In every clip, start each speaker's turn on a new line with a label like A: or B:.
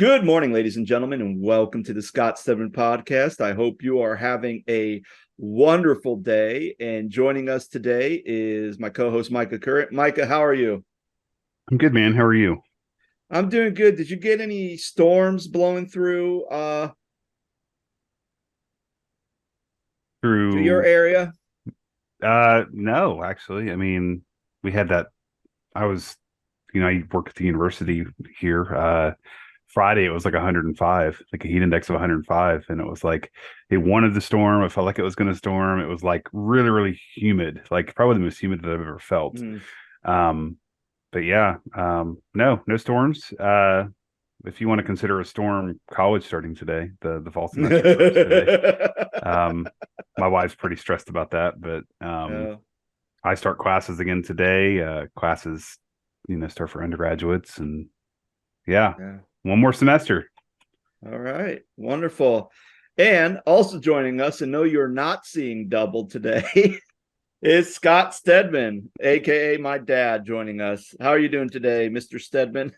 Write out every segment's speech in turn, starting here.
A: Good morning, ladies and gentlemen, and welcome to the Stedman podcast. I hope you are having a wonderful day. And joining us today is my co-host, Micah Current. Micah, how are you?
B: I'm good, man. How are you?
A: I'm doing good. Did you get any storms blowing through your
B: Through
A: area?
B: no, actually. I mean, we had that I was I work at the university here. Friday it was like 105, like a heat index of 105, and it was like it wanted to storm. It felt like it was gonna storm. It was like really, really humid, like probably the most humid that I've ever felt.
A: Mm.
B: Um, but yeah, no storms. If you want to consider a storm, college starting today, the fall semester starts today. Um, my wife's pretty stressed about that, but
A: Yeah.
B: I start classes again today. Classes, start for undergraduates, and yeah,
A: Yeah.
B: one more semester.
A: All right. Wonderful. And also joining us, and no, you're not seeing double today. Is Scott Stedman, aka my dad, joining us. How are you doing today, Mr. Stedman?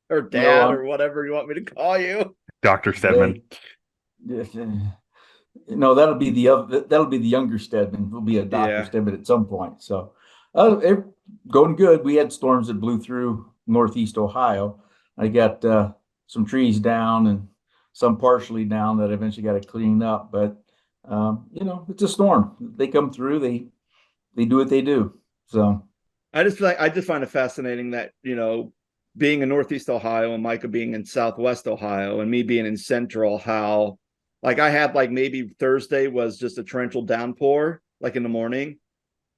A: Or
C: No,
A: dad, or whatever you want me to call you?
B: Dr. Stedman.
C: they, no, that'll be the younger Stedman. Will be a Dr.
A: Yeah.
C: Stedman at some point. So, going good. We had storms that blew through northeast Ohio. I got some trees down and some partially down that I eventually got to clean up. But it's a storm. They come through. They do what they do. So
A: I just find it fascinating that, being in Northeast Ohio and Micah being in Southwest Ohio and me being in Central, how like I had like maybe Thursday was just a torrential downpour, like in the morning,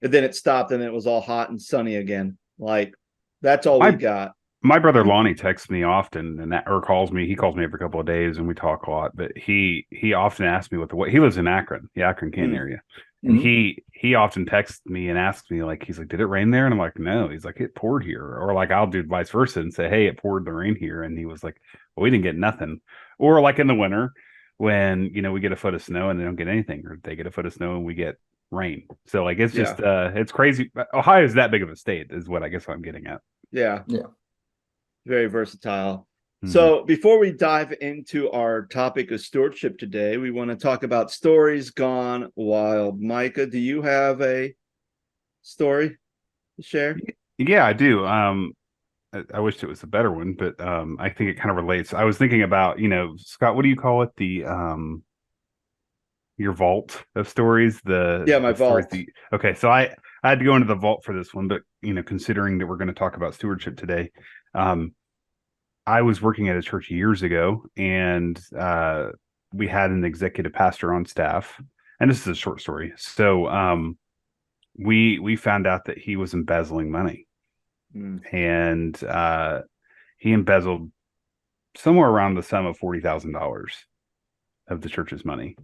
A: and then it stopped and it was all hot and sunny again. Like that's all we
B: My
A: got.
B: my brother Lonnie texts me often and or calls me. He calls me every couple of days and we talk a lot. But he often asks me what the way he lives in Akron, the Akron Canton
A: Mm.
B: area. And
C: mhm.
B: he often texts me and asks me, like, he's like, did it rain there? And I'm like, no. He's like, it poured here. Or like I'll do vice versa and say, hey, it poured the rain here. And he was like, well, we didn't get nothing. Or like in the winter when we get a foot of snow and they don't get anything, or they get a foot of snow and we get rain. So like it's
A: Yeah.
B: just it's crazy. Ohio is that big of a state, is what I guess I'm getting at.
A: Yeah.
C: Yeah.
A: Very versatile.
B: Mm-hmm.
A: So before we dive into our topic of stewardship today, we want to talk about stories gone wild. Micah, do you have a story to share?
B: Yeah, I do. I wished it was a better one, but I think it kind of relates. I was thinking about, Scott, what do you call it? The your vault of stories,
A: Yeah, my
B: the stories.
A: vault.
B: Okay, so I had to go into the vault for this one, but considering that we're going to talk about stewardship today, um, I was working at a church years ago, and we had an executive pastor on staff, and this is a short story. So we found out that he was embezzling money,
A: Mm.
B: and he embezzled somewhere around the sum of $40,000 of the church's money,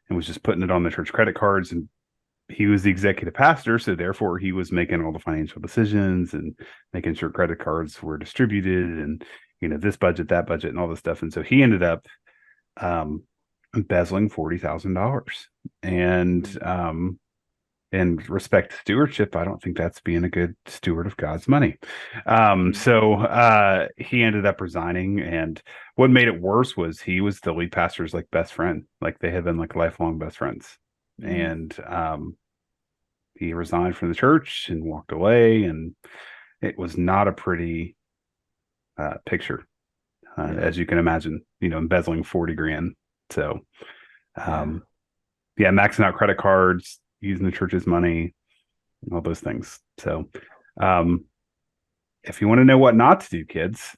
B: and was just putting it on the church credit cards. And he was the executive pastor, so therefore he was making all the financial decisions and making sure credit cards were distributed, and this budget, that budget, and all this stuff. And so he ended up embezzling $40,000. And in respect to stewardship, I don't think that's being a good steward of God's money. So he ended up resigning, and what made it worse was he was the lead pastor's like best friend. Like they had been like lifelong best friends.
A: Mm.
B: And he resigned from the church and walked away, and it was not a pretty picture,
A: Yeah.
B: as you can imagine. Embezzling 40 grand. So,
A: Yeah.
B: yeah, maxing out credit cards, using the church's money, all those things. So, if you want to know what not to do, kids,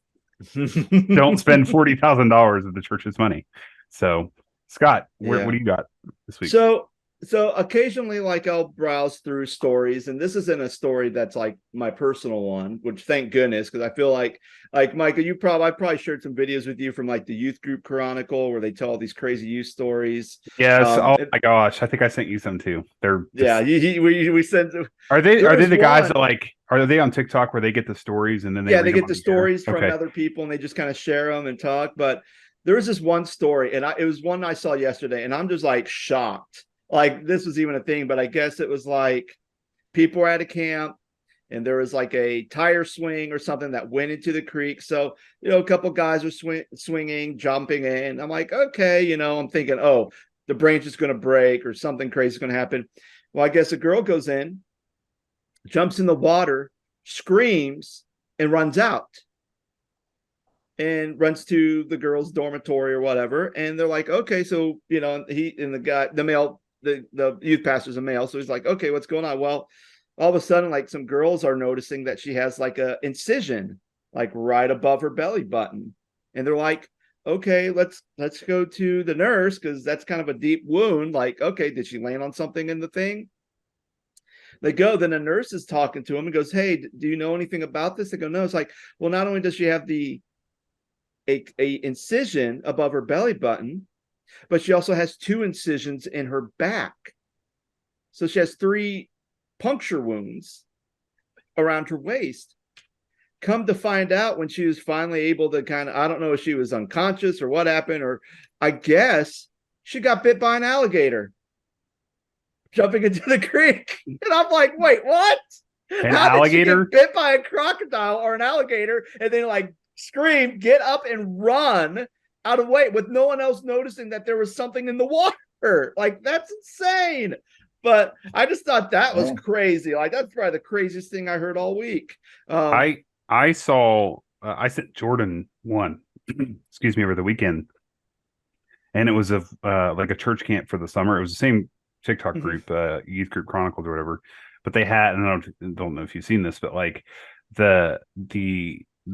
B: don't spend $40,000 of the church's money. So, Scott, what
A: Yeah.
B: do you got this week?
A: So occasionally, like I'll browse through stories, and this isn't a story that's like my personal one, which thank goodness, because I feel like Micah, I probably shared some videos with you from like the youth group Chronicle where they tell all these crazy youth stories.
B: Yes. Oh
A: And,
B: my gosh, I think I sent you some too. They're
A: yeah,
B: just
A: we sent.
B: are they
A: There's
B: the guys that
A: one.
B: like are they on TikTok where they get the stories and then they
A: Yeah, they
B: read them
A: get
B: on
A: the
B: the air?
A: stories from
B: Okay.
A: other people and they just kind of share them and talk. But there was this one story, and it was one I saw yesterday, and I'm just like shocked. Like this was even a thing, but I guess it was like people were at a camp and there was like a tire swing or something that went into the creek. So, a couple guys are swinging, jumping in. I'm like, okay, I'm thinking, oh, the branch is going to break or something crazy is going to happen. Well, I guess a girl goes in, jumps in the water, screams, and runs out. And runs to the girls' dormitory or whatever. And they're like, okay, so, he and the youth pastor's a male. So he's like, okay, what's going on? Well, all of a sudden, like some girls are noticing that she has like a incision, like right above her belly button. And they're like, okay, let's go to the nurse because that's kind of a deep wound. Like, okay, did she land on something in the thing? They go, then a nurse is talking to him and goes, hey, do you know anything about this? They go, no. It's like, well, not only does she have a incision above her belly button, but she also has 2 incisions in her back. So she has 3 puncture wounds around her waist. Come to find out, when she was finally able to I don't know if she was unconscious or what happened, or I guess she got bit by an alligator jumping into the creek. And I'm like, wait, what?
B: An
A: How
B: alligator?
A: did she get bit by a crocodile or an alligator and then like scream, get up and run out of the way with no one else noticing that there was something in the water? Like, that's insane. But I just thought that was crazy. Like, that's probably the craziest thing I heard all week.
B: I saw I sent Jordan one excuse me, over the weekend, and it was like a church camp for the summer. It was the same TikTok group, Youth Group Chronicles or whatever, but they had, and I don't know if you've seen this, but like the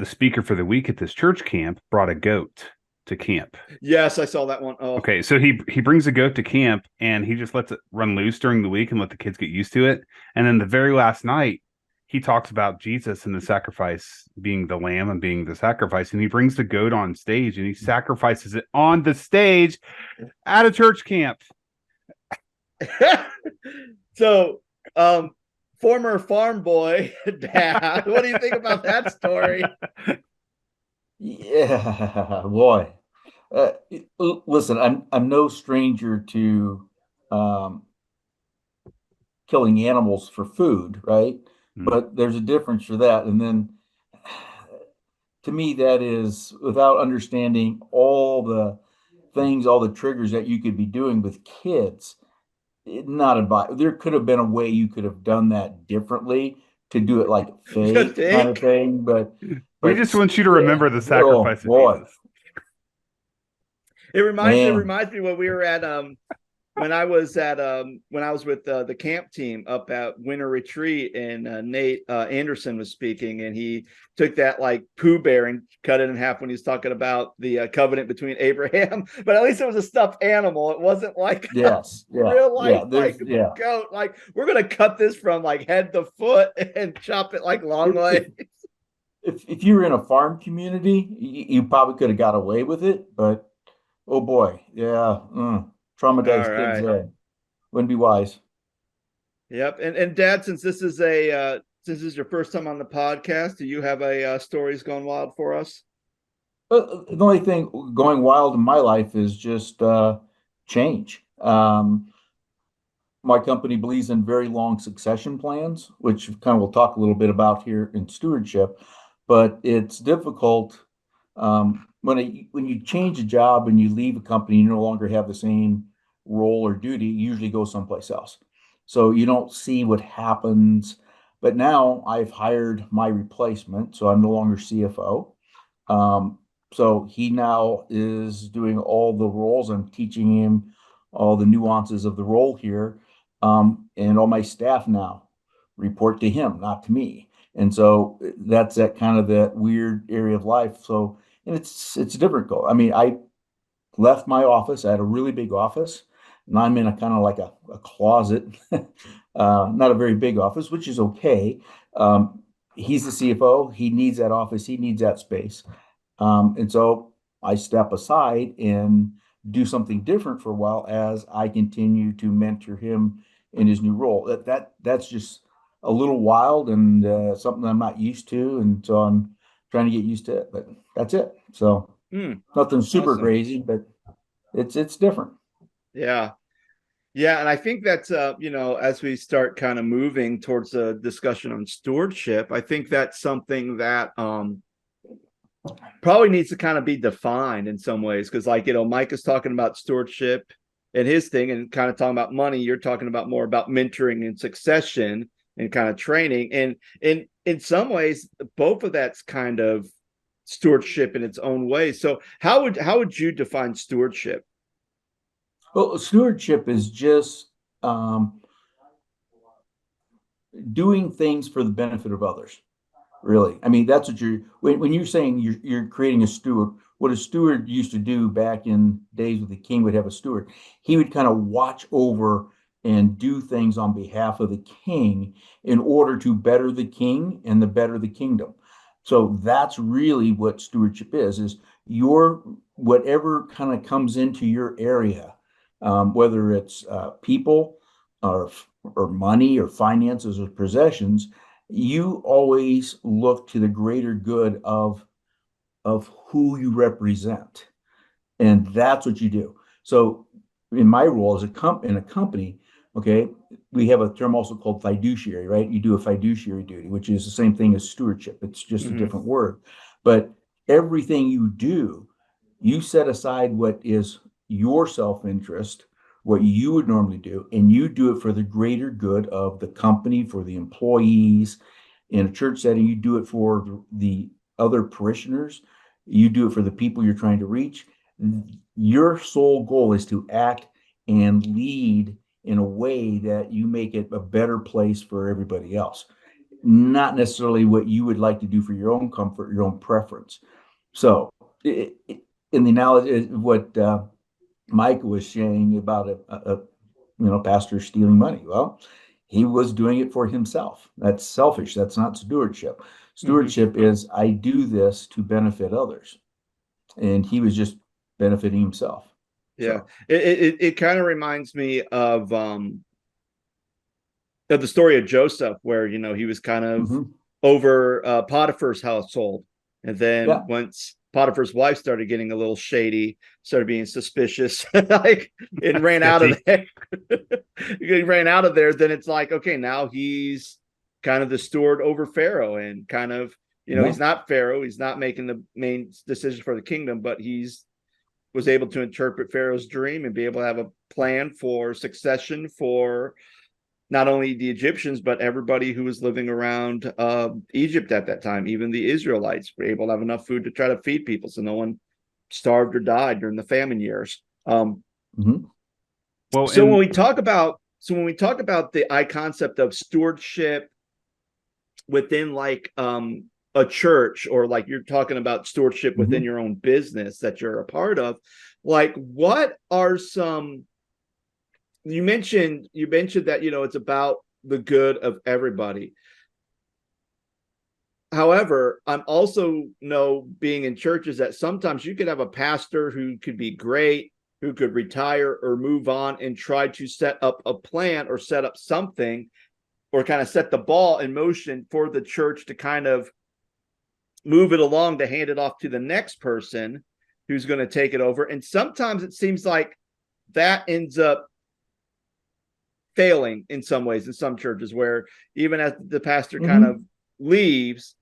B: speaker for the week at this church camp brought a goat to camp.
A: Yes, I saw that one. Oh.
B: Okay, so he brings a goat to camp and he just lets it run loose during the week and let the kids get used to it. And then the very last night, he talks about Jesus and the sacrifice being the lamb and being the sacrifice. And he brings the goat on stage and he sacrifices it on the stage at a church camp.
A: So, former farm boy dad, what do you think about that story?
C: Yeah, boy. Listen, I'm no stranger to killing animals for food, right? But there's a difference for that. And then to me, that is without understanding all the things, all the triggers that you could be doing with kids. Not advice. There could have been a way you could have done that differently to do it like fake kind of thing, but
B: we just want you to remember the sacrifice of Jesus.
A: It reminds me when we were at when I was with the camp team up at Winter Retreat, and Nate Anderson was speaking, and he took that like Pooh Bear and cut it in half when he was talking about the covenant between Abraham. But at least it was a stuffed animal. It wasn't like real life goat. Like, we're gonna cut this from like head to foot and chop it like long legs.
C: If you were in a farm community, you probably could have got away with it, but oh boy, traumatized kids there. Wouldn't be wise.
A: Yep. And Dad, since this is your first time on the podcast, do you have a stories gone wild for us?
C: The only thing going wild in my life is just change. My company believes in very long succession plans, which kind of we'll talk a little bit about here in Stewardship, but it's difficult when you change a job and you leave a company, you no longer have the same role or duty. You usually go someplace else, so you don't see what happens. But now I've hired my replacement, so I'm no longer CFO. So he now is doing all the roles. I'm teaching him all the nuances of the role here, and all my staff now report to him, not to me. And so that's that kind of that weird area of life. So, and it's difficult. I mean, I left my office. I had a really big office, and I'm in a kind of like a closet, not a very big office, which is okay. He's the CFO. He needs that office. He needs that space. And so I step aside and do something different for a while as I continue to mentor him in his new role. That's just a little wild and something I'm not used to, and so I'm trying to get used to it. But that's it. So nothing super crazy, but it's different.
A: Yeah. Yeah, and I think that's as we start kind of moving towards a discussion on stewardship, I think that's something that probably needs to kind of be defined in some ways. Because like, Mike is talking about stewardship and his thing and kind of talking about money. You're talking about more about mentoring and succession and kind of training. And in some ways, both of that's kind of stewardship in its own way. So how would you define stewardship?
C: Well, stewardship is just doing things for the benefit of others. Really, I mean, that's what when you're saying you're creating a steward. What a steward used to do back in days with the king would have a steward. He would kind of watch over and do things on behalf of the king in order to better the king and the better the kingdom. So that's really what stewardship is your whatever kind of comes into your area, whether it's people or or money or finances or possessions. You always look to the greater good of who you represent, and that's what you do. So in my role as in a company, okay, we have a term also called fiduciary, right? You do a fiduciary duty, which is the same thing as stewardship. It's just a
A: Mm-hmm.
C: different word. But everything you do, you set aside what is your self-interest, what you would normally do, and you do it for the greater good of the company, for the employees. In a church setting, you do it for the other parishioners, you do it for the people you're trying to reach. Your sole goal is to act and lead in a way that you make it a better place for everybody else, not necessarily what you would like to do for your own comfort, your own preference. So, in the analogy, what Micah was saying about a pastor stealing money. Well, he was doing it for himself. That's selfish. That's not stewardship.
A: Mm-hmm.
C: Stewardship is I do this to benefit others, and he was just benefiting himself.
A: Yeah,
C: So,
A: it kind of reminds me of the story of Joseph, where he was kind of
C: mhm.
A: over Potiphar's household, and then
C: Yeah,
A: once Potiphar's wife started getting a little shady, started being suspicious, like and ran out of
B: Sketchy.
A: there. He ran out of there. Then it's like, okay, now he's kind of the steward over Pharaoh, and kind of
C: yeah.
A: he's not Pharaoh, he's not making the main decision for the kingdom, but he's was able to interpret Pharaoh's dream and be able to have a plan for succession for not only the Egyptians, but everybody who was living around Egypt at that time. Even the Israelites were able to have enough food to try to feed people, so no one starved or died during the famine years.
C: Mhm.
B: Well,
A: So when
B: and
A: we talk about the I concept of stewardship within like a church, or like you're talking about stewardship within
C: Mhm.
A: your own business that you're a part of, like what are some you mentioned that it's about the good of everybody. However, I'm also know being in churches that sometimes you could have a pastor who could be great, who could retire or move on and try to set up a plan or set up something or kind of set the ball in motion for the church to kind of move it along to hand it off to the next person who's going to take it over. And sometimes it seems like that ends up failing in some ways in some churches, where even as the pastor kind of
C: Mhm.
A: leaves,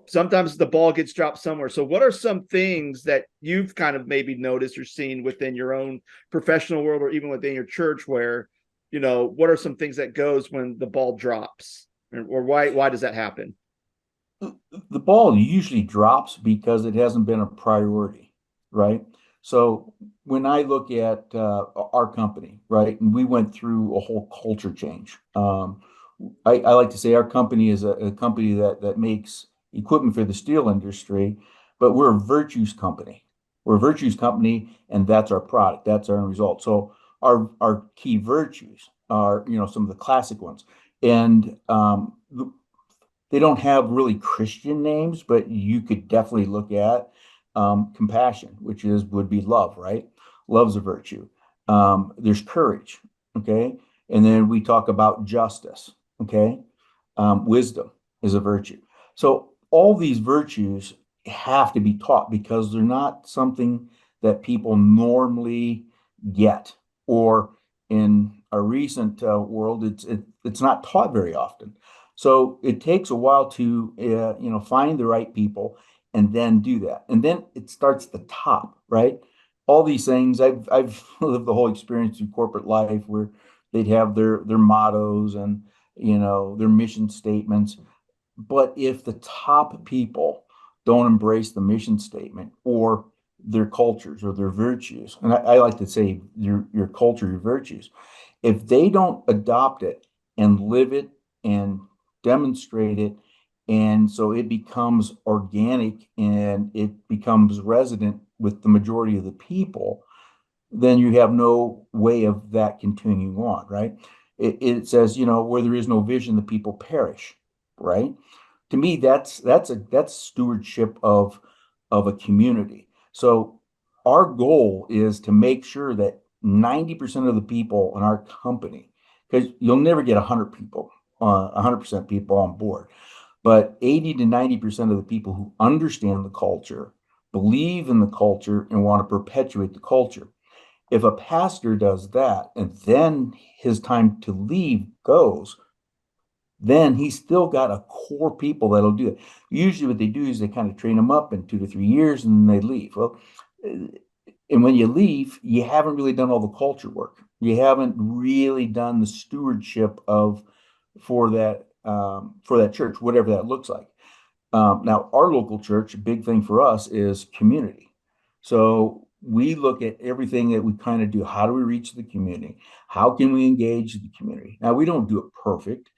A: sometimes the ball gets dropped somewhere. So what are some things that you've kind of maybe noticed or seen within your own professional world or even within your church where, what are some things that goes when the ball drops, or why does that happen?
C: The ball usually drops because it hasn't been a priority, right? So when I look at our company, right, and we went through a whole culture change. I like to say our company is a company that makes equipment for the steel industry, but we're a virtues company. We're a virtues company, and that's our product. That's our end result. So our key virtues are, some of the classic ones, and they don't have really Christian names, but you could definitely look at compassion, which would be love, right? Love's a virtue. There's courage, okay, and then we talk about justice, okay. Wisdom is a virtue. So all these virtues have to be taught because they're not something that people normally get, or in our recent world, it's not taught very often. So it takes a while to find the right people and then do that. And then it starts at the top, right? All these things I've lived the whole experience through corporate life where they'd have their mottos and their mission statements. But if the top people don't embrace the mission statement or their cultures or their virtues, and I like to say your culture, your virtues, if they don't adopt it and live it and demonstrate it, and so it becomes organic and it becomes resident with the majority of the people, then you have no way of that continuing on, right? It says, where there is no vision, the people perish, right? To me, that's stewardship of a community. So our goal is to make sure that 90% of the people in our company, because you'll never get 100 people, 100% people on board, but 80 to 90% of the people who understand the culture, believe in the culture, and want to perpetuate the culture. If a pastor does that and then his time to leave goes, then he's still got a core people that'll do it. Usually what they do is they kind of train them up in 2 to 3 years and then they leave. Well, and when you leave, you haven't really done all the culture work. You haven't really done the stewardship of for that church, whatever that looks like. Now, our local church, a big thing for us is community. So we look at everything that we kind of do. How do we reach the community? How can we engage the community? Now, we don't do it perfect,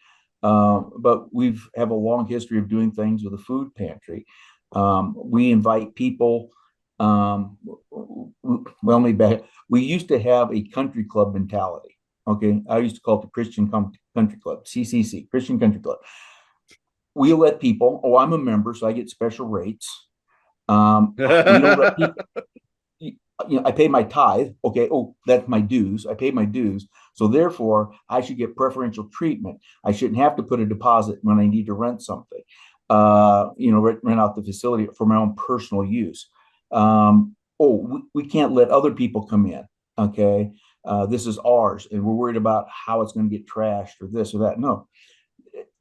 C: but we've have a long history of doing things with a food pantry. We invite people. Well, maybe we used to have a country club mentality. Okay, I used to call it the Christian Country Club, CCC, Christian Country Club. We let people. Oh, I'm a member, so I get special rates. We don't let people. I pay my tithe. Okay. Oh, that's my dues. I pay my dues. So therefore, I should get preferential treatment. I shouldn't have to put a deposit when I need to rent something. Rent out the facility for my own personal use. We can't let other people come in. Okay. This is ours, and we're worried about how it's going to get trashed or this or that. No,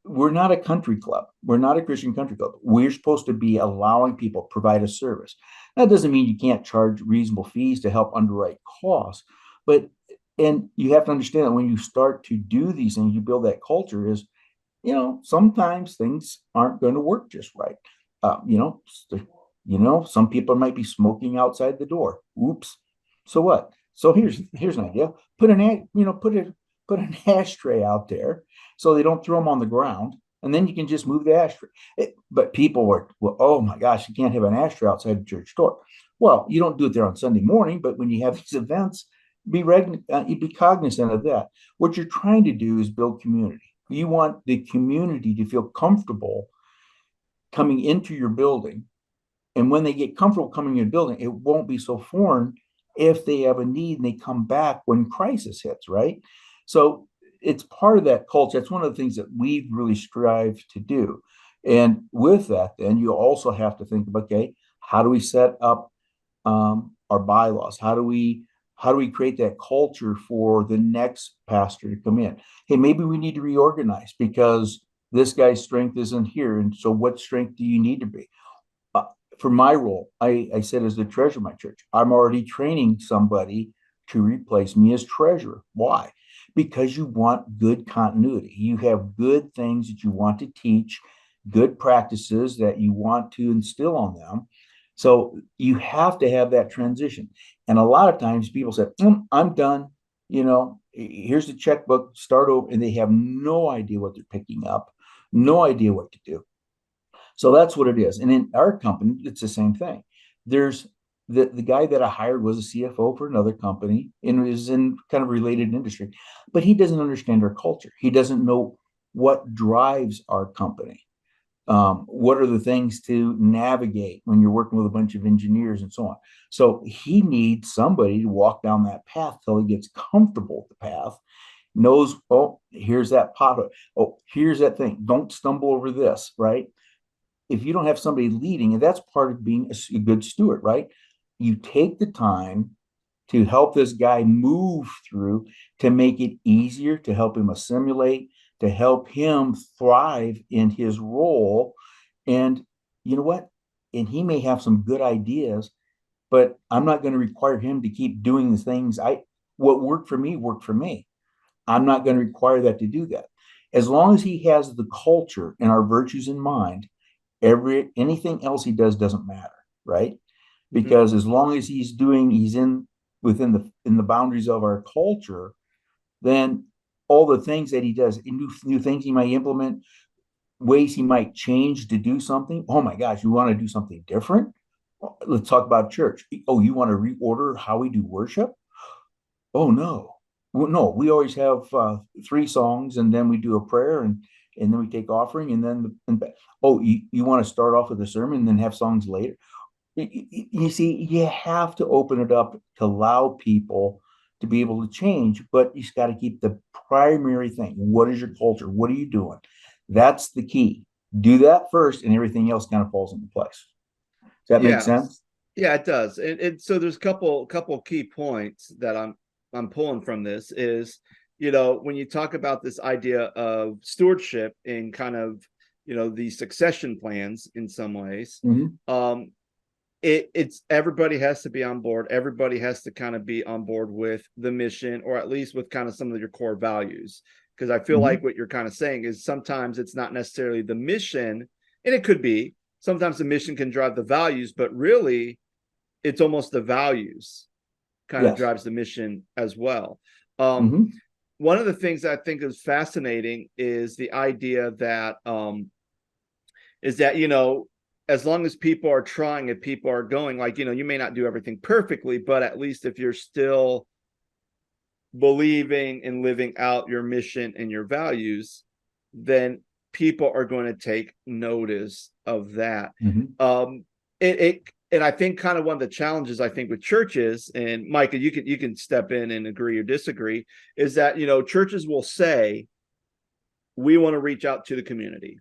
C: we're not a country club. We're not a Christian country club. We're supposed to be allowing people provide a service. That doesn't mean you can't charge reasonable fees to help underwrite costs, and you have to understand that when you start to do these things, you build that culture. Is sometimes things aren't going to work just right. Some people might be smoking outside the door. Oops. So what? So here's an idea. Put an ashtray out there so they don't throw them on the ground, and then you can just move the ashtray. But people were, well, oh my gosh, you can't have an ashtray outside the church door. Well, you don't do it there on Sunday morning, but when you have these events, be cognizant of that. What you're trying to do is build community. You want the community to feel comfortable coming into your building, and when they get comfortable coming in your building, it won't be so foreign if they have a need and they come back when crisis hits, right? So it's part of that culture. That's one of the things that we've really strived to do. And with that, then you also have to think about, okay, how do we set up our bylaws? How do we create that culture for the next pastor to come in? Hey, maybe we need to reorganize because this guy's strength isn't here. And so what strength do you need to be? For my role, I said as the treasurer of my church, I'm already training somebody to replace me as treasurer. Why? Because you want good continuity. You have good things that you want to teach, good practices that you want to instill on them. So you have to have that transition. And a lot of times people say, I'm done. Here's the checkbook, start over. And they have no idea what they're picking up, no idea what to do. So that's what it is. And in our company, it's the same thing. There's the guy that I hired was a CFO for another company and is in kind of related industry, but he doesn't understand our culture. He doesn't know what drives our company. What are the things to navigate when you're working with a bunch of engineers and so on. So he needs somebody to walk down that path till he gets comfortable with the path, knows, oh, here's that pothole. Oh, here's that thing. Don't stumble over this, right? If you don't have somebody leading, and that's part of being a good steward, right? You take the time to help this guy move through, to make it easier, to help him assimilate, to help him thrive in his role. And you know what? And he may have some good ideas, but I'm not going to require him to keep doing the things what worked for me worked for me. I'm not going to require that to do that. As long as he has the culture and our virtues in mind, anything else he does doesn't matter, right? Because as long as he's in within the boundaries of our culture, then all the things that he does, new things he might implement, ways he might change to do something. Oh my gosh, you want to do something different? Let's talk about church. Oh, you want to reorder how we do worship? Oh no, well, no. We always have 3 songs, and then we do a prayer, and then we take offering, and then you want to start off with a sermon and then have songs later. You see, you have to open it up to allow people to be able to change, but you just got to keep the primary thing. What is your culture? What are you doing? That's the key. Do that first, and everything else kind of falls into place. Does that make sense?
A: Yeah, it does. And so there's a couple key points that I'm pulling from this is, when you talk about this idea of stewardship and kind of, the succession plans in some ways, it's everybody has to be on board. Everybody has to kind of be on board with the mission, or at least with kind of some of your core values. Because I feel like what you're kind of saying is sometimes it's not necessarily the mission, and it could be. Sometimes the mission can drive the values, but really it's almost the values kind of drives the mission as well. One of the things I think is fascinating is the idea that as long as people are trying and people are going, like, you may not do everything perfectly, but at least if you're still believing and living out your mission and your values, then people are going to take notice of that. And I think kind of one of the challenges I think with churches, and Micah, you can step in and agree or disagree, is that churches will say, we want to reach out to the community.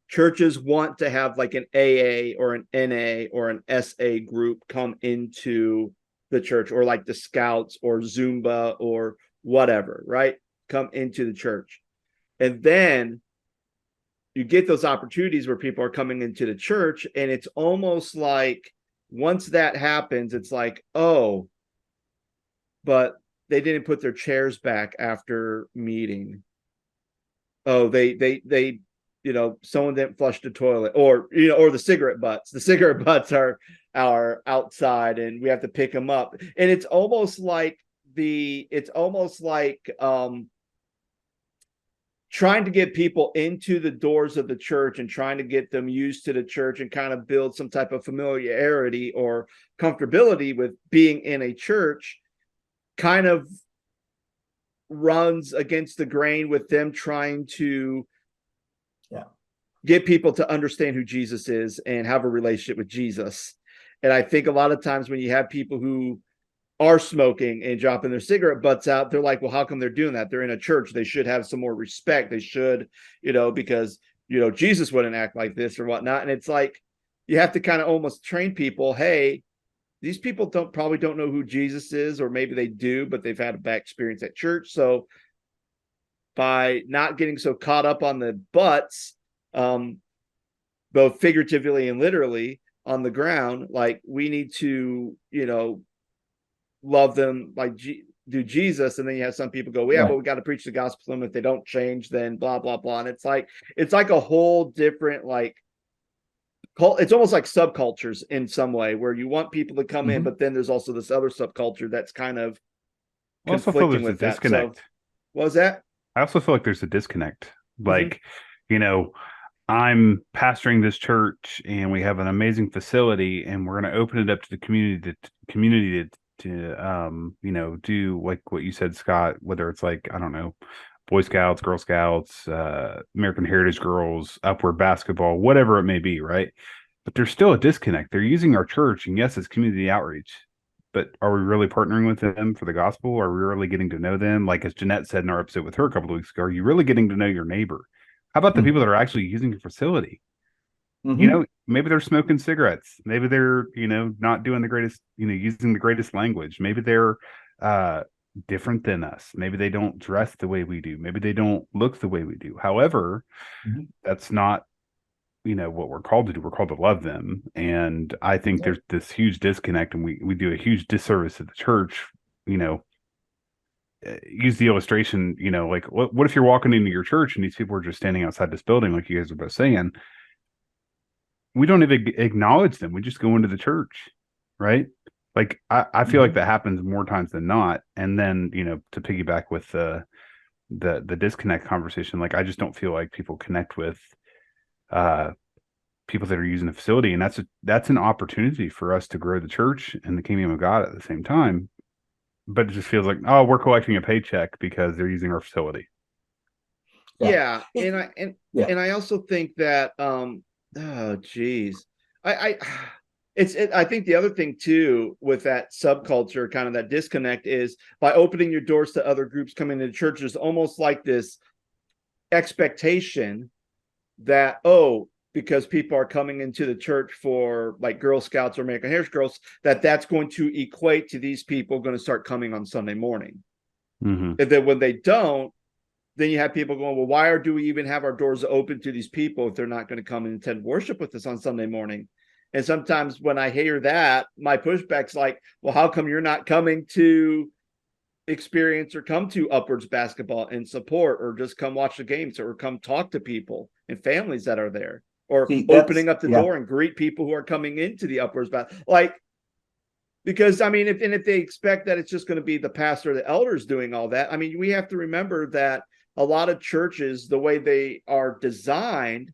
A: Churches want to have like an AA or an NA or an SA group come into the church, or like the Scouts or Zumba or whatever, right? Come into the church. And then you get those opportunities where people are coming into the church, and it's almost like once that happens, it's like, oh, but they didn't put their chairs back after meeting. Oh, they someone didn't flush the toilet, or the cigarette butts. The cigarette butts are outside, and we have to pick them up. And it's almost like trying to get people into the doors of the church and trying to get them used to the church and kind of build some type of familiarity or comfortability with being in a church kind of runs against the grain with them trying to get people to understand who Jesus is and have a relationship with Jesus. And I think a lot of times when you have people who are smoking and dropping their cigarette butts out, they're like, well, how come they're doing that? They're in a church. They should have some more respect. They should, because, Jesus wouldn't act like this or whatnot. And it's like, you have to kind of almost train people. Hey, these people probably don't know who Jesus is, or maybe they do, but they've had a bad experience at church. So by not getting so caught up on the butts, both figuratively and literally on the ground, like we need to, love them like do Jesus. And then you have some people go, but we got to preach the gospel to them. If they don't change, then blah, blah, blah. And it's like a whole different, it's almost like subcultures in some way, where you want people to come in, but then there's also this other subculture that's kind of conflicting with that.
B: Disconnect.
A: So, what was that?
B: I also feel like there's a disconnect. Like, I'm pastoring this church and we have an amazing facility, and we're going to open it up to the community to do like what you said, Scott, whether it's like, I don't know, Boy Scouts, Girl Scouts, American Heritage Girls, Upward Basketball, whatever it may be, right? But there's still a disconnect. They're using our church, and yes, it's community outreach, but are we really partnering with them for the gospel? Are we really getting to know them? Like as Jeanette said in our episode with her a couple of weeks ago, are you really getting to know your neighbor? How about the people that are actually using your facility?
C: Mhm.
B: maybe they're smoking cigarettes. Maybe they're, not doing the greatest, using the greatest language. Maybe they're uh, different than us. Maybe they don't dress the way we do. Maybe they don't look the way we do. However,
C: Mhm.
B: that's not, what we're called to do. We're called to love them. And I think
C: Yeah.
B: there's this huge disconnect, and we do a huge disservice to the church, you know, use the illustration, like what if you're walking into your church and these people are just standing outside this building, like you guys were both saying, we don't even acknowledge them. We just go into the church, right? Like I feel like
C: Mhm.
B: that happens more times than not. And then, to piggyback with the disconnect conversation, like I just don't feel like people connect with uh people that are using the facility. And that's an opportunity for us to grow the church and the kingdom of God at the same time. But it just feels like, oh, we're collecting a paycheck because they're using our facility.
C: Yeah.
A: Yeah,
C: It, yeah.
A: and I also think that oh geez. I I think the other thing too with that subculture, kind of that disconnect, is by opening your doors to other groups coming into church, there's almost like this expectation that, oh, because people are coming into the church for like Girl Scouts or American Heritage Girls, that's going to equate to these people going to start coming on Sunday morning.
B: Mm-hmm.
A: And then when they don't, then you have people going, well, why do we even have our doors open to these people if they're not going to come and attend worship with us on Sunday morning? And sometimes when I hear that, my pushback's like, well, how come you're not coming to experience or come to Upwards basketball and support, or just come watch the games, or come talk to people and families that are there, or
C: See, that's
A: opening up the
C: yeah.
A: door and greet people who are coming into the Upwards like, because I mean, if they expect that it's just going to be the pastor, the elders doing all that, I mean, we have to remember that a lot of churches, the way they are designed,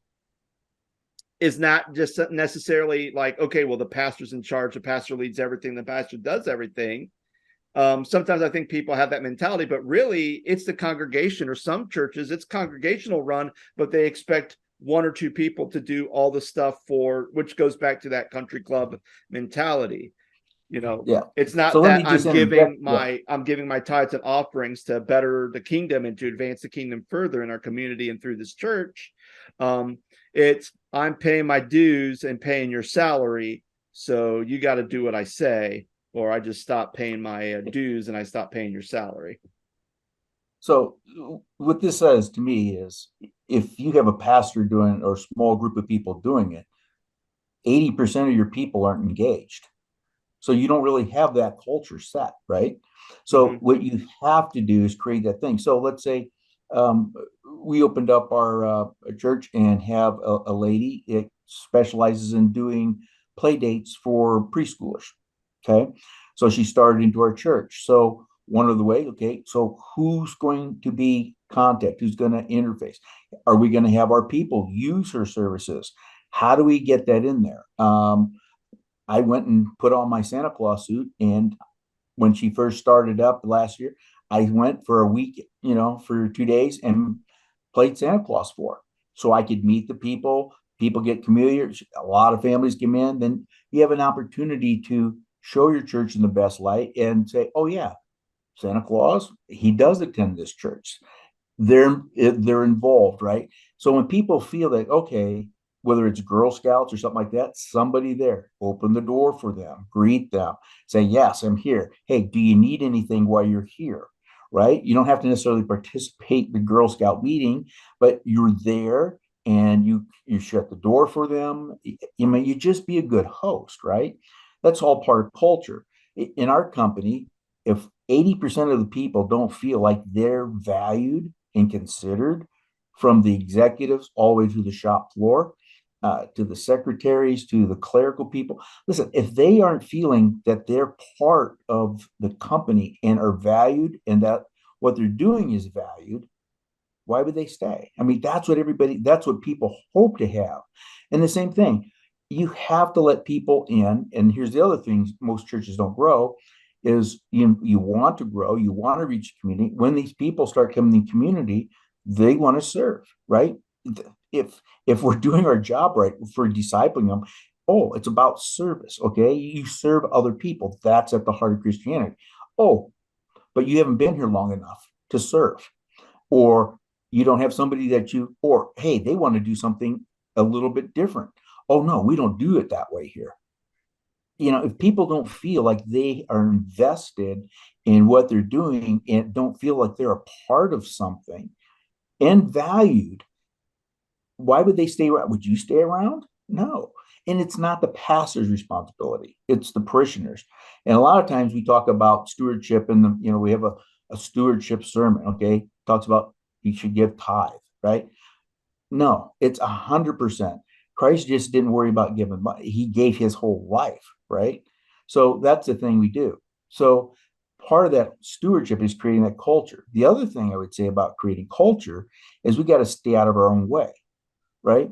A: is not just necessarily like, okay, well, the pastor's in charge, the pastor leads everything, the pastor does everything. Sometimes I think people have that mentality, but really it's the congregation, or some churches, it's congregational run, but they expect one or two people to do all the stuff, for which goes back to that country club mentality.
C: Yeah.
A: It's
C: So
A: not
C: let me
A: that
C: just interject. Yeah.
A: I'm giving my tithes and offerings to better the kingdom and to advance the kingdom further in our community and through this church. It's, I'm paying my dues and paying your salary, so you got to do what I say, or I just stop paying my dues and I stop paying your salary.
C: So what this says to me is, if you have a pastor doing or a small group of people doing it, 80% of your people aren't engaged. So you don't really have that culture set, right? So
A: Mm-hmm.
C: what you have to do is create that thing. So let's say um, we opened up our church and have a lady that specializes in doing play dates for preschoolers. Okay, so she started into our church. So one of the ways, okay, so who's going to be contact? Who's going to interface? Are we going to have our people use her services? How do we get that in there? I went and put on my Santa Claus suit, and when she first started up last year, I went for a week, for 2 days, and played Santa Claus for her, so I could meet the people. People get familiar. A lot of families come in. Then you have an opportunity to show your church in the best light and say, "Oh yeah, Santa Claus, he does attend this church." They're involved, right? So when people feel that, okay, whether it's Girl Scouts or something like that, somebody there, open the door for them, greet them, say, yes, I'm here. Hey, do you need anything while you're here? Right? You don't have to necessarily participate in the Girl Scout meeting, but you're there and you shut the door for them. You just be a good host, right? That's all part of culture. In our company, if 80% of the people don't feel like they're valued and considered, from the executives all the way to the shop floor, to the secretaries, to the clerical people. Listen, if they aren't feeling that they're part of the company and are valued, and that what they're doing is valued, why would they stay? I mean, that's what people hope to have. And the same thing, you have to let people in. And here's the other thing most churches don't grow is, you want to grow, you want to reach the community. When these people start coming in the community, they want to serve, right? If we're doing our job right for discipling them, oh, it's about service. Okay, you serve other people. That's at the heart of Christianity. Oh, but you haven't been here long enough to serve, or you don't have somebody or hey, they want to do something a little bit different. Oh no, we don't do it that way here. If people don't feel like they are invested in what they're doing and don't feel like they're a part of something and valued, why would they stay around? Would you stay around? No. And it's not the pastor's responsibility, it's the parishioners. And a lot of times we talk about stewardship, and we have a stewardship sermon, okay? Talks about you should give tithe, right? No, it's 100%. Christ just didn't worry about giving money. He gave his whole life, right? So that's the thing we do. So part of that stewardship is creating that culture. The other thing I would say about creating culture is we got to stay out of our own way, right?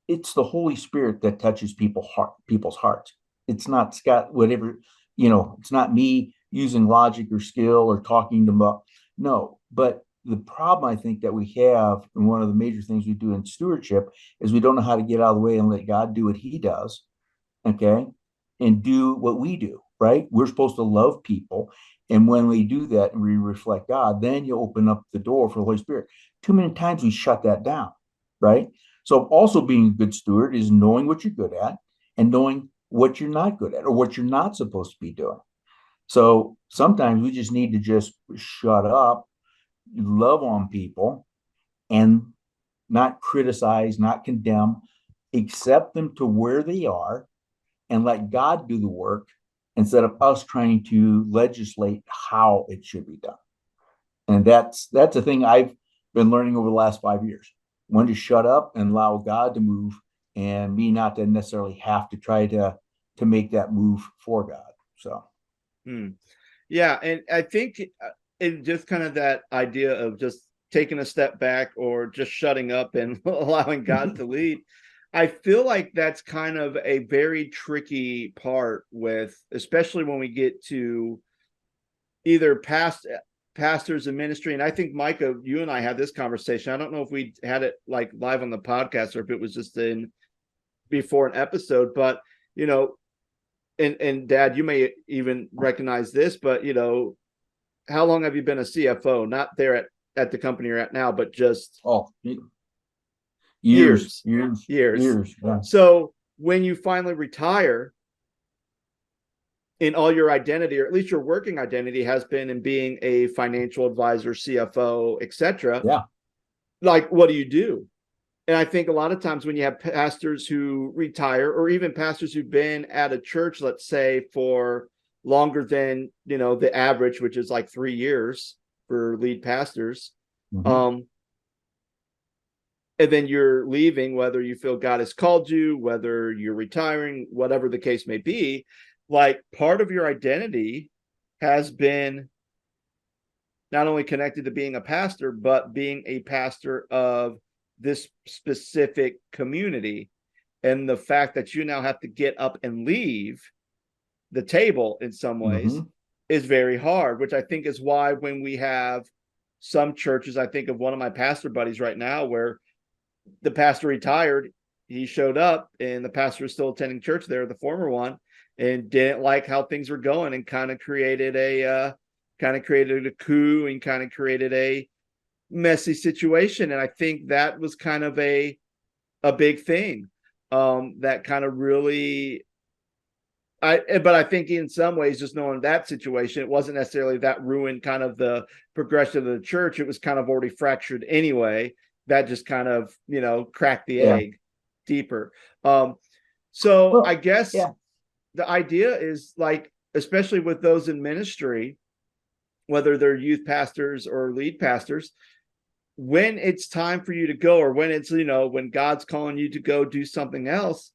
C: It's the Holy Spirit that touches people's hearts. It's not Scott, whatever, it's not me using logic or skill or talking to them up. No, but the problem I think that we have, and one of the major things we do in stewardship, is we don't know how to get out of the way and let God do what he does, okay, and do what we do, right? We're supposed to love people. And when we do that and we reflect God, then you open up the door for the Holy Spirit. Too many times we shut that down, right? So also being a good steward is knowing what you're good at and knowing what you're not good at or what you're not supposed to be doing. So sometimes we just need to just shut up, love on people, and not criticize, not condemn, accept them to where they are and let God do the work instead of us trying to legislate how it should be done. And that's a thing I've been learning over the last 5 years. When to shut up and allow God to move, and me not to necessarily have to try to make that move for God. So
A: yeah, and I think it just kind of that idea of just taking a step back or just shutting up and allowing God to lead. I feel like that's kind of a very tricky part with, especially when we get to either pastors in ministry. And I think, Micah, you and I had this conversation. I don't know if we had it like live on the podcast or if it was just in before an episode, but and Dad, you may even recognize this, but how long have you been a CFO? Not there at the company you're at now, but just years.
C: Yeah.
A: So when you finally retire, in all your identity, or at least your working identity, has been in being a financial advisor, CFO, etc.
C: Yeah.
A: Like, what do you do? And I think a lot of times when you have pastors who retire, or even pastors who've been at a church, let's say, for longer than the average, which is like 3 years for lead pastors, and then you're leaving, whether you feel God has called you, whether you're retiring, whatever the case may be, like part of your identity has been not only connected to being a pastor, but being a pastor of this specific community. And the fact that you now have to get up and leave the table in some ways is very hard, which I think is why when we have some churches, I think of one of my pastor buddies right now, where the pastor retired, he showed up and the pastor is still attending church there, the former one, and didn't like how things were going and kind of created a coup and kind of created a messy situation. And I think that was kind of a big thing that kind of really, but I think in some ways, just knowing that situation, it wasn't necessarily that ruined kind of the progression of the church. It was kind of already fractured anyway. That just kind of, cracked the egg deeper. I guess the idea is, like, especially with those in ministry, whether they're youth pastors or lead pastors, when it's time for you to go, or when it's, when God's calling you to go do something else,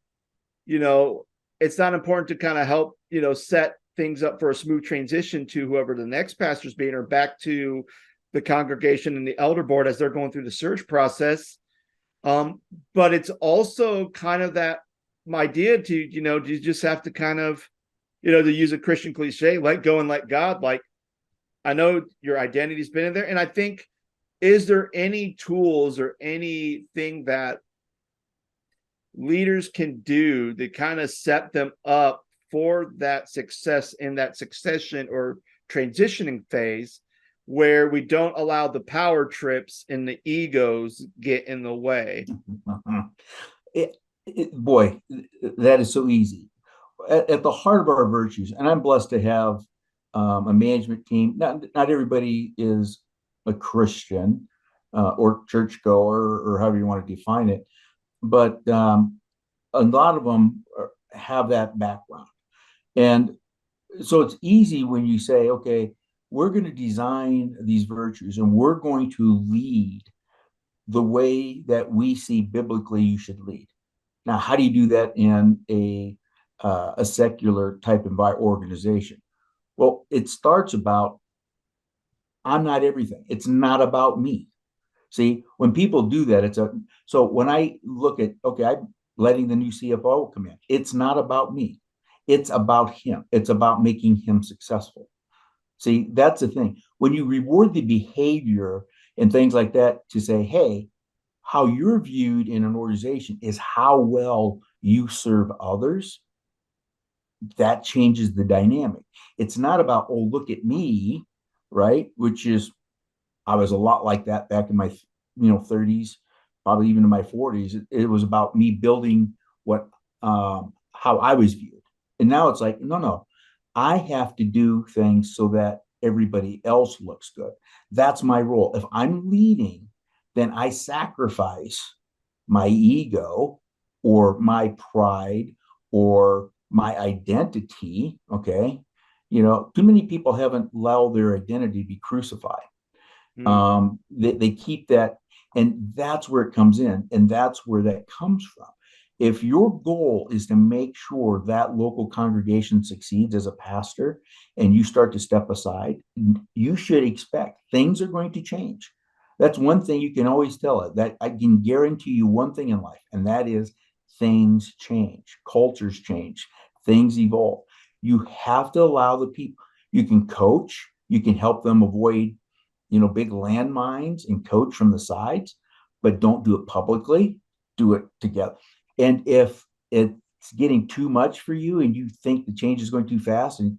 A: it's not important to kind of help, set things up for a smooth transition to whoever the next pastor's being, or back to the congregation and the elder board as they're going through the search process. But it's also kind of that idea to, you just have to kind of, to use a Christian cliche, let go and let God. Like, I know your identity's been in there. And I think, is there any tools or anything that leaders can do to kind of set them up for that success in that succession or transitioning phase, where we don't allow the power trips and the egos get in the way?
C: Boy, that is so easy. At the heart of our virtues, and I'm blessed to have a management team. Not everybody is a Christian or churchgoer or however you want to define it, but a lot of them have that background. And so it's easy when you say, okay, we're going to design these virtues and we're going to lead the way that we see biblically you should lead. Now, how do you do that in a secular type of organization? Well, it starts about I'm not everything. It's not about me. See, when people do that, so when I look at okay, I'm letting the new CFO come in. It's not about me. It's about him. It's about making him successful. See, that's the thing. When you reward the behavior and things like that to say, hey, how you're viewed in an organization is how well you serve others, that changes the dynamic. It's not about, oh, look at me, right? Which is, I was a lot like that back in my 30s, probably even in my 40s. It was about me building how I was viewed. And now it's like, no, I have to do things so that everybody else looks good. That's my role. If I'm leading, then I sacrifice my ego or my pride or my identity. Okay. Too many people haven't allowed their identity to be crucified. They keep that, and that's where it comes in, and that's where that comes from. If your goal is to make sure that local congregation succeeds as a pastor and you start to step aside, you should expect things are going to change. That's one thing you can always tell it, that I can guarantee you one thing in life, and that is things change, cultures change, things evolve. You have to allow the people. You can coach, you can help them avoid big landmines and coach from the sides, but don't do it publicly. Do it together. And if it's getting too much for you and you think the change is going too fast, and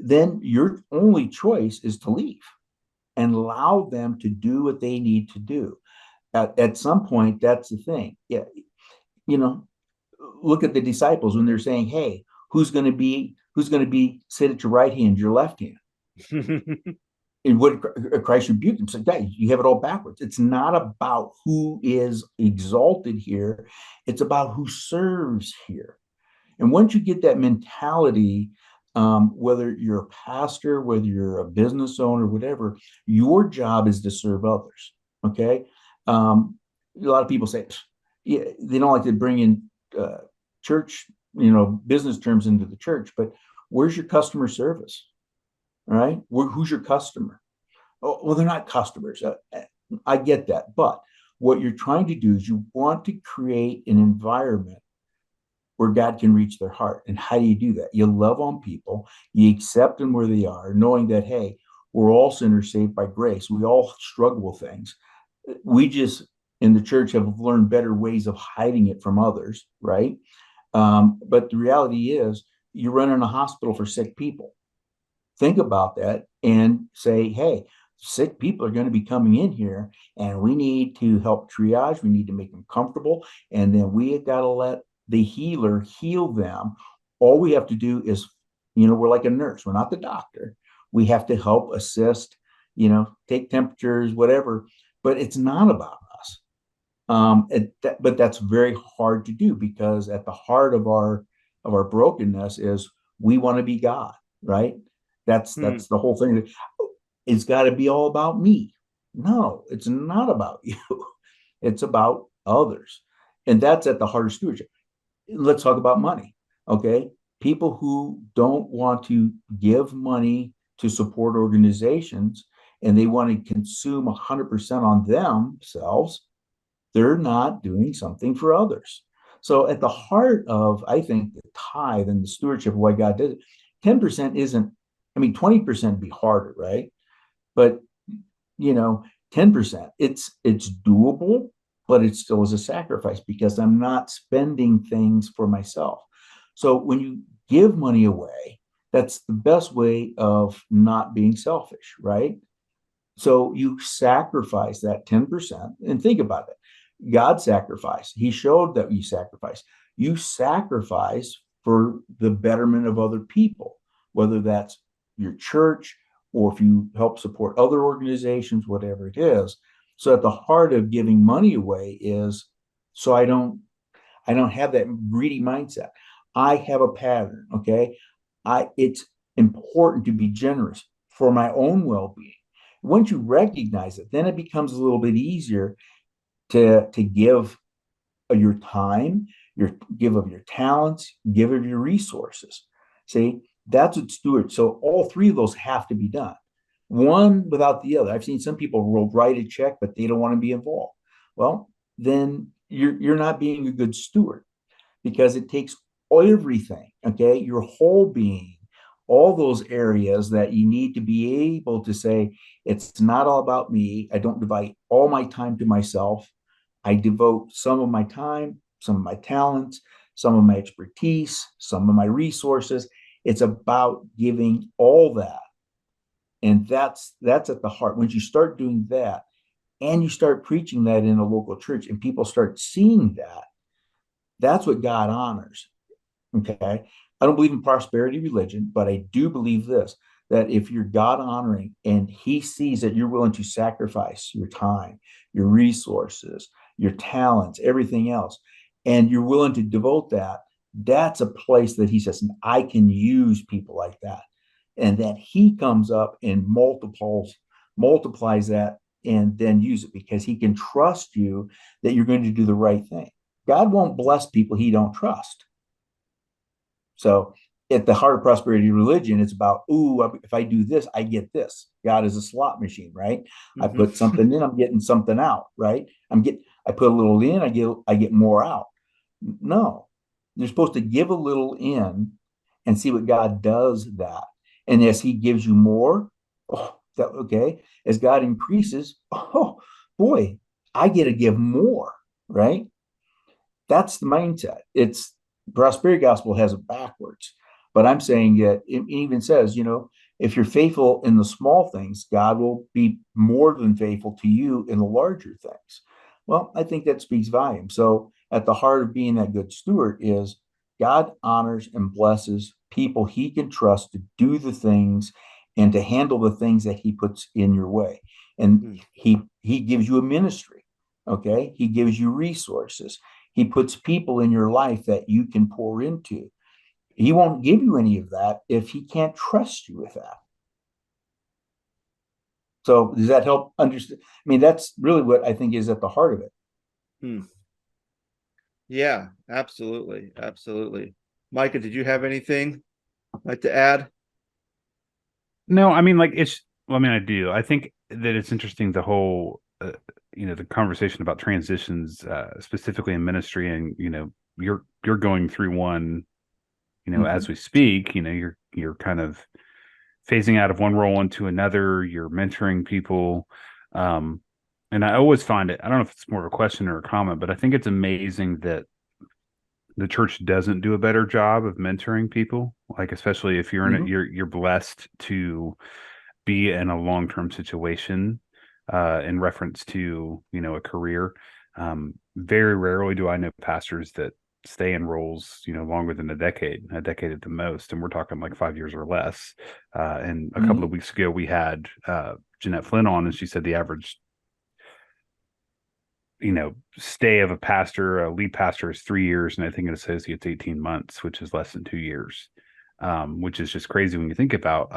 C: then your only choice is to leave and allow them to do what they need to do. At some point, that's the thing. Yeah, look at the disciples when they're saying, "Hey, who's going to be sit at your right hand, your left hand?" And what Christ rebuked him, said, "Guys, you have it all backwards. It's not about who is exalted here. It's about who serves here." And once you get that mentality, whether you're a pastor, whether you're a business owner, whatever, your job is to serve others. Okay. A lot of people say, yeah, they don't like to bring in church, business terms into the church, but where's your customer service? All right. Who's your customer? Oh, well, they're not customers. I get that. But what you're trying to do is you want to create an environment where God can reach their heart. And how do you do that? You love on people, you accept them where they are, knowing that, hey, we're all sinners saved by grace. We all struggle with things. We just in the church have learned better ways of hiding it from others, right? But the reality is you're running a hospital for sick people. Think about that and say, hey, sick people are going to be coming in here and we need to help triage. We need to make them comfortable. And then we got to let the healer heal them. All we have to do is, we're like a nurse. We're not the doctor. We have to help assist, take temperatures, whatever, but it's not about us. But that's very hard to do because at the heart of our brokenness is we want to be God, right? That's the whole thing. It's got to be all about me. No, it's not about you. It's about others. And that's at the heart of stewardship. Let's talk about money. Okay. People who don't want to give money to support organizations and they want to consume 100% on themselves, they're not doing something for others. So at the heart of, I think, the tithe and the stewardship of what God did, 10% isn't, 20% would be harder, right? But 10%, it's doable, but it still is a sacrifice because I'm not spending things for myself. So when you give money away, that's the best way of not being selfish, right? So you sacrifice that 10% and think about it. God sacrificed. He showed that you sacrifice. You sacrifice for the betterment of other people, whether that's your church or if you help support other organizations, whatever it is. So at the heart of giving money away is so I don't have that greedy mindset. I have a pattern, okay? It's important to be generous for my own well-being. Once you recognize it, then it becomes a little bit easier to give your time, give of your talents, give of your resources. See, that's what steward. So all three of those have to be done. One without the other. I've seen some people will write a check, but they don't want to be involved. Well, then you're not being a good steward because it takes everything, okay, your whole being, all those areas that you need to be able to say, it's not all about me. I don't devote all my time to myself. I devote some of my time, some of my talents, some of my expertise, some of my resources. It's about giving all that. And that's at the heart. Once you start doing that and you start preaching that in a local church and people start seeing that, that's what God honors. Okay. I don't believe in prosperity religion, but I do believe this, that if you're God honoring and he sees that you're willing to sacrifice your time, your resources, your talents, everything else, and you're willing to devote that, that's a place that he says, I can use people like that. And that he comes up and multiplies that and then use it because he can trust you that you're going to do the right thing. God won't bless people he don't trust. So at the heart of prosperity religion, it's about, if I do this, I get this. God is a slot machine, right? Mm-hmm. I put something in, I'm getting something out, right? I put a little in, I get more out. No, you're supposed to give a little in and see what God does that. And as he gives you more, okay. As God increases, oh boy, I get to give more, right? That's the mindset. It's prosperity gospel has it backwards. But I'm saying that it even says, if you're faithful in the small things, God will be more than faithful to you in the larger things. Well, I think that speaks volume. So at the heart of being that good steward is God honors and blesses people he can trust to do the things and to handle the things that he puts in your way. And he gives you a ministry. Okay. He gives you resources. He puts people in your life that you can pour into. He won't give you any of that if he can't trust you with that. So does that help understand? I mean, that's really what I think is at the heart of it.
A: Yeah, absolutely. Absolutely. Micah, did you have anything like to add?
B: No, I mean, I do. I think that it's interesting, the whole, the conversation about transitions, specifically in ministry, and, you're going through one, as we speak, you're kind of phasing out of one role into another, you're mentoring people. And I always find it, I don't know if it's more of a question or a comment, but I think it's amazing that the church doesn't do a better job of mentoring people. Like, especially if you're in you're blessed to be in a long-term situation, in reference to, a career. Very rarely do I know pastors that stay in roles, longer than a decade at the most. And we're talking like 5 years or less. And a couple of weeks ago, we had Jeanette Flynn on, and she said the average, stay of a lead pastor is 3 years. And I think an associate's 18 months, which is less than 2 years, which is just crazy when you think about,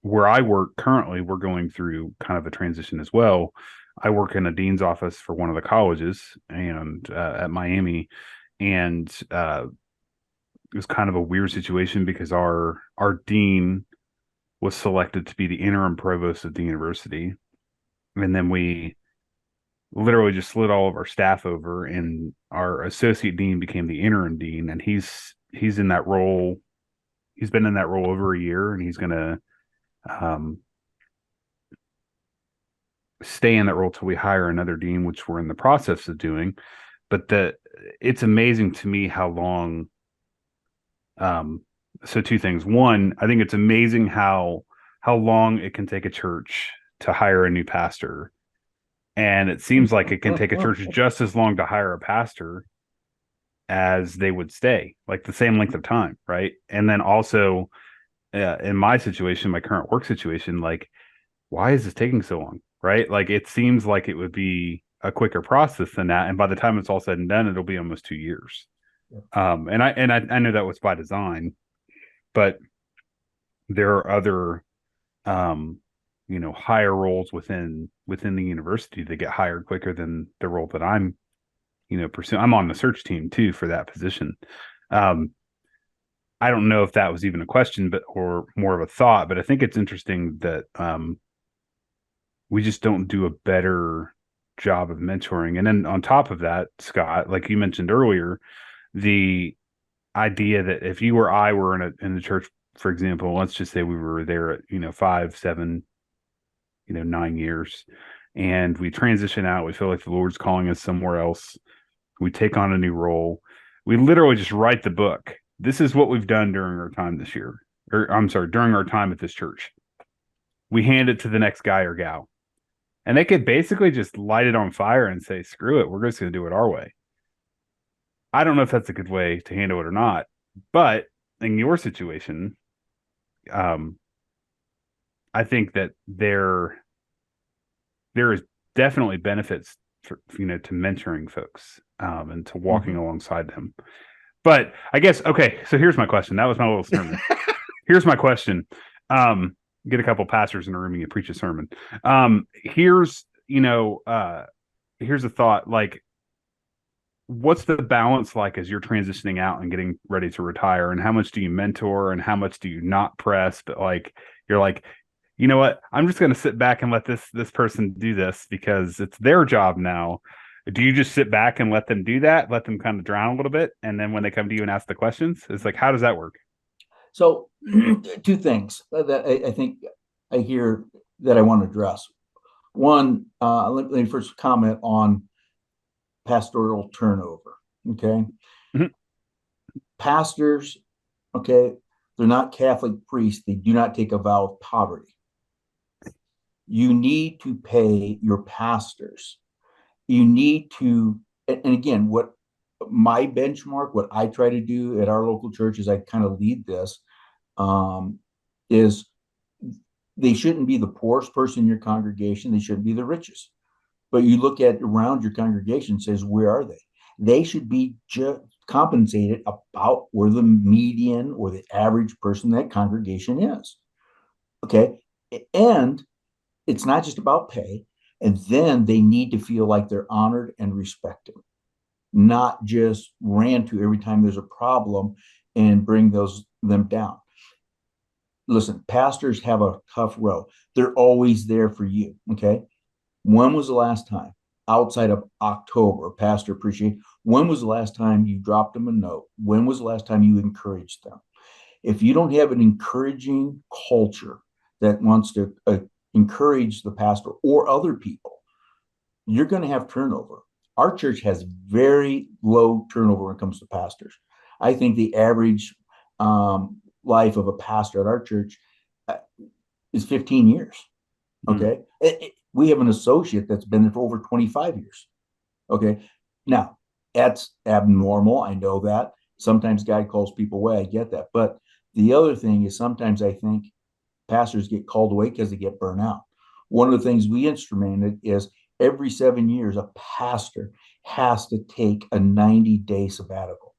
B: where I work currently. We're going through kind of a transition as well. I work in a dean's office for one of the colleges and at Miami. And it was kind of a weird situation because our dean was selected to be the interim provost of the university. And then we literally just slid all of our staff over, and our associate dean became the interim dean. And he's in that role. He's been in that role over a year, and he's going to stay in that role till we hire another dean, which we're in the process of doing. But it's amazing to me how long. So two things. One, I think it's amazing how long it can take a church to hire a new pastor, And it seems like it can take a church just as long to hire a pastor as they would stay, like the same length of time, right? And then also, in my situation, my current work situation, like, why is this taking so long, right? Like, it seems like it would be a quicker process than that, and by the time it's all said and done, it'll be almost 2 years. And I know that was by design, but there are other higher roles within the university that get hired quicker than the role that I'm pursuing. I'm on the search team too for that position. I don't know if that was even a question, or more of a thought, but I think it's interesting that we just don't do a better job of mentoring. And then on top of that, Scott, like you mentioned earlier, the idea that if you or I were in the church, for example, let's just say we were there at 5, 7, 9 years, and we transition out, we feel like the Lord's calling us somewhere else, we take on a new role, we literally just write the book. This is what we've done during our time this year, or I'm sorry, during our time at this church. We hand it to the next guy or gal, and they could basically just light it on fire and say, screw it, we're just going to do it our way. I don't know if that's a good way to handle it or not, but in your situation, I think that there is definitely benefits to mentoring folks, and to walking alongside them. But I guess, okay, so here's my question. That was my little sermon. Here's my question. Get a couple pastors in a room and you preach a sermon. Here's a thought. Like, what's the balance like as you're transitioning out and getting ready to retire? And how much do you mentor and how much do you not press? But like, you're like, you know what? I'm just going to sit back and let this person do this because it's their job now. Do you just sit back and let them do that? Let them kind of drown a little bit, and then when they come to you and ask the questions, it's like, how does that work?
C: So, two things that I think I hear that I want to address. One, let me first comment on pastoral turnover. Okay, pastors, okay, they're not Catholic priests. They do not take a vow of poverty. You need to pay your pastors. You need to, and again, what my benchmark, what I try to do at our local church is I kind of lead this, is they shouldn't be the poorest person in your congregation. They shouldn't be the richest. But you look at around your congregation and says, where are they? They should be compensated about where the median or the average person in that congregation is. Okay. And it's not just about pay. And then they need to feel like they're honored and respected, not just ran to every time there's a problem and bring them down. Listen, pastors have a tough row. They're always there for you. Okay. When was the last time, outside of October, Pastor Appreciate, when was the last time you dropped them a note? When was the last time you encouraged them? If you don't have an encouraging culture that wants to encourage the pastor or other people, you're going to have turnover. Our church has very low turnover when it comes to pastors. I think the average life of a pastor at our church is 15 years. Okay. We have an associate that's been there for over 25 years. Okay. Now, that's abnormal. I know that. Sometimes God calls people away. I get that. But the other thing is sometimes I think pastors get called away because they get burnt out. One of the things we instrumented is every 7 years, a pastor has to take a 90-day sabbatical.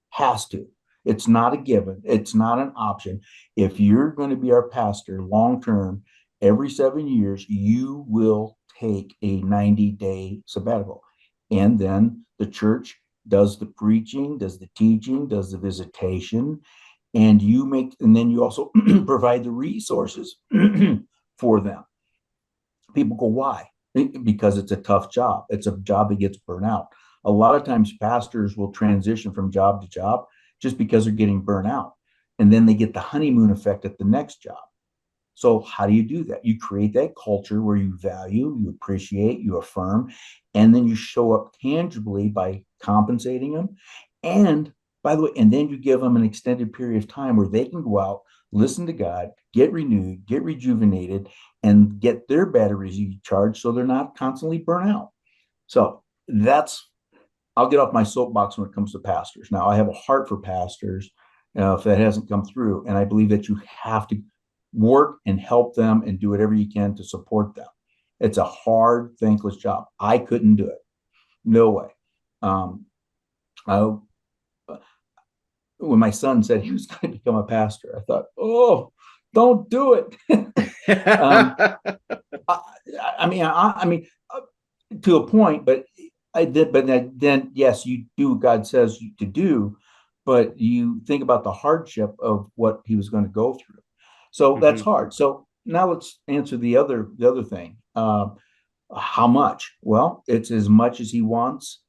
C: Has to. It's not a given. It's not an option. If you're going to be our pastor long-term, every 7 years, you will take a 90-day sabbatical. And then the church does the preaching, does the teaching, does the visitation, and then you also provide the resources for them. People go, why? Because it's a tough job. It's a job that gets burnt out. A lot of times pastors will transition from job to job just because they're getting burnt out. And then they get the honeymoon effect at the next job. So how do you do that? You create that culture where you value, you appreciate, you affirm, and then you show up tangibly by compensating them. And by the way, and then you give them an extended period of time where they can go out, listen to God, get renewed, get rejuvenated, and get their batteries recharged so they're not constantly burnt out. So I'll get off my soapbox when it comes to pastors. Now, I have a heart for pastors if that hasn't come through. And I believe that you have to work and help them and do whatever you can to support them. It's a hard, thankless job. I couldn't do it. No way. When my son said he was going to become a pastor, I thought, oh, don't do it. I mean, to a point, but I did. But then, yes, you do what God says to do, but you think about the hardship of what he was going to go through. So that's hard. So now let's answer the other thing. How much? Well, it's as much as he wants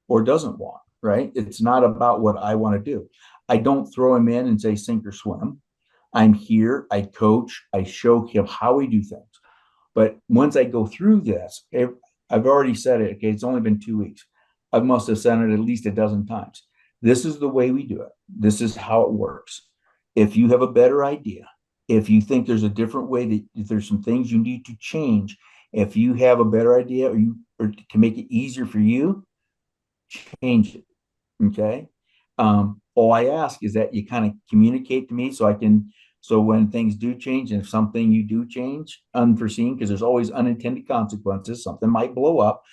C: or doesn't want, right? It's not about what I want to do. I don't throw him in and say sink or swim. I'm here, I coach, I show him how we do things. But once I go through this, I've already said it, okay, it's only been 2 weeks. I must have said it at least a dozen times. This is the way we do it. This is how it works. If you have a better idea, if you think there's a different way, that if there's some things you need to change, if you have a better idea or to make it easier for you, change it. Okay. All I ask is that you kind of communicate to me so when things do change, and if something you do change unforeseen, because there's always unintended consequences, something might blow up,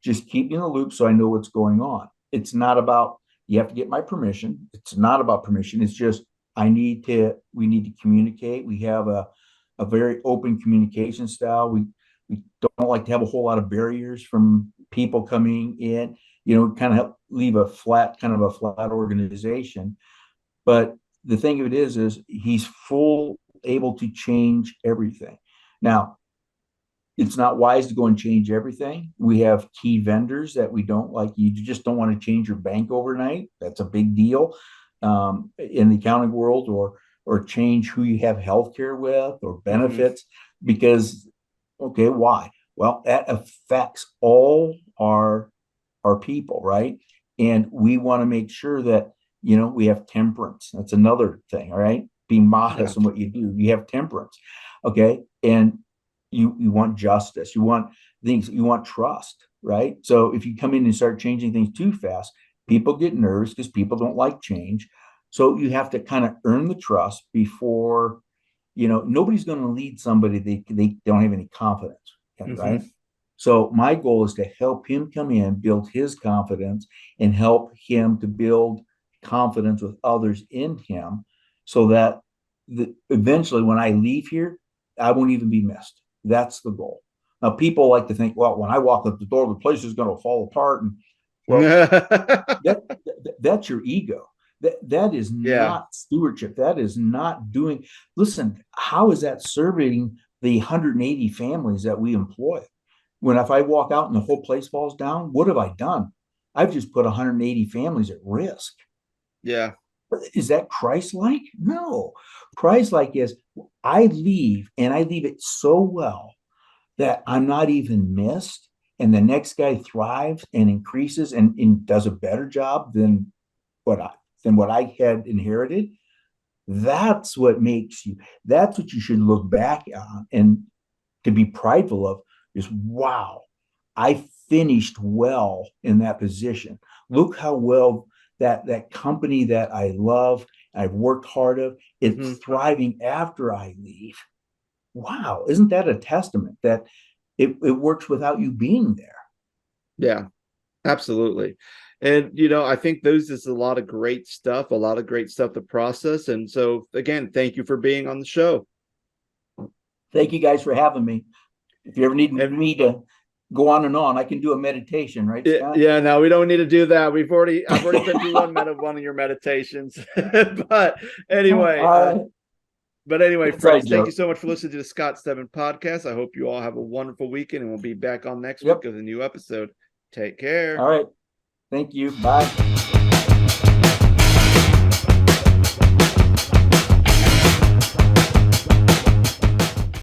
C: just keep me in the loop so I know what's going on. It's not about, you have to get my permission. It's not about permission. It's just, we need to communicate. We have a very open communication style. We don't like to have a whole lot of barriers from people coming in, kind of help leave a flat organization. But the thing of it is he's able to change everything. Now, it's not wise to go and change everything. We have key vendors that we don't like. You just don't want to change your bank overnight. That's a big deal in the accounting world, or change who you have healthcare with or benefits, because, okay, why? Well, that affects all our people, right? And we want to make sure that, we have temperance. That's another thing, all right? Be modest in what you do. You have temperance, okay? And you want justice. You want things. You want trust, right? So if you come in and start changing things too fast, people get nervous because people don't like change. So you have to kind of earn the trust before, nobody's going to lead somebody they don't have any confidence in, right? So my goal is to help him come in, build his confidence, and help him to build confidence with others in him, so that eventually when I leave here, I won't even be missed. That's the goal. Now, people like to think, well, when I walk out the door, the place is going to fall apart. And that's your ego. That is not stewardship. That is not doing. Listen, how is that serving the 180 families that we employ? If I walk out and the whole place falls down, what have I done? I've just put 180 families at risk.
A: Yeah.
C: Is that Christ-like? No. Christ-like is I leave, and I leave it so well that I'm not even missed, and the next guy thrives and increases and does a better job than what I had inherited. That's what you should look back on and to be prideful of. Is, wow, I finished well in that position. Look how well that company that I love, I've worked hard of, it's thriving after I leave. Wow, isn't that a testament that it works without you being there?
A: Yeah, absolutely. And, I think those is a lot of great stuff to process. And so, again, thank you for being on the show.
C: Thank you guys for having me. If you ever need me to go on and on, I can do a meditation, right, Scott?
A: Yeah, no, we don't need to do that. I've already been through one of your meditations. But anyway, friends, thank you so much for listening to the Scott Stedman podcast. I hope you all have a wonderful weekend, and we'll be back on next week with a new episode. Take care.
C: All right. Thank you. Bye.